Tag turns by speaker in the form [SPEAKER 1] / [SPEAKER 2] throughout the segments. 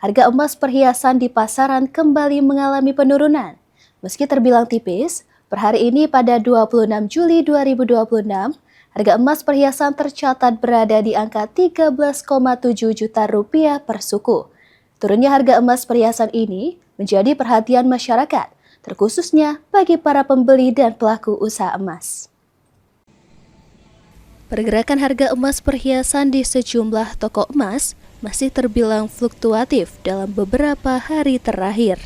[SPEAKER 1] harga emas perhiasan di pasaran kembali mengalami penurunan. Meski terbilang tipis, per hari ini pada 26 Juli 2026, harga emas perhiasan tercatat berada di angka 13,7 juta rupiah per suku. Turunnya harga emas perhiasan ini menjadi perhatian masyarakat, terkhususnya bagi para pembeli dan pelaku usaha emas. Pergerakan harga emas perhiasan di sejumlah toko emas masih terbilang fluktuatif dalam beberapa hari terakhir.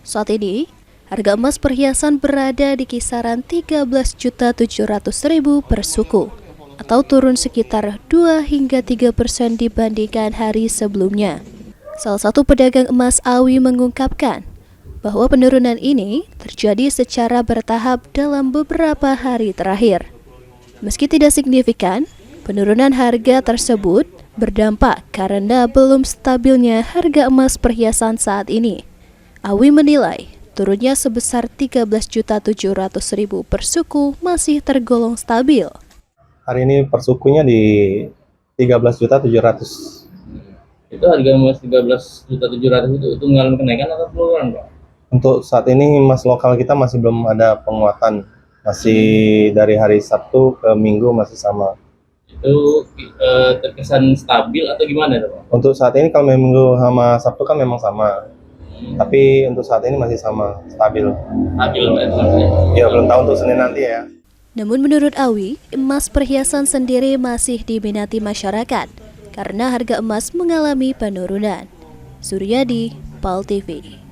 [SPEAKER 1] Saat ini, harga emas perhiasan berada di kisaran 13.700.000 per suku, atau turun sekitar 2 hingga 3% dibandingkan hari sebelumnya. Salah satu pedagang emas Awi mengungkapkan bahwa penurunan ini terjadi secara bertahap dalam beberapa hari terakhir. Meski tidak signifikan, penurunan harga tersebut berdampak karena belum stabilnya harga emas perhiasan saat ini. Awi menilai turunnya sebesar 13.700.000 per suku masih tergolong stabil.
[SPEAKER 2] Hari ini per sukunya di 13.700.000.
[SPEAKER 3] Itu harga emas 13.700.000 itu mengalami kenaikan atau penurunan, Pak?
[SPEAKER 2] Untuk saat ini emas lokal kita masih belum ada penguatan. Masih dari hari Sabtu ke Minggu masih sama.
[SPEAKER 3] Itu terkesan stabil atau gimana itu, Pak?
[SPEAKER 2] Untuk saat ini kalau Minggu sama Sabtu kan memang sama. Tapi untuk saat ini masih sama, stabil.
[SPEAKER 3] Stabil, Pak?
[SPEAKER 2] Ya belum tahu untuk Senin nanti ya.
[SPEAKER 1] Namun menurut Awi, emas perhiasan sendiri masih diminati masyarakat karena harga emas mengalami penurunan. Suryadi, PAL TV.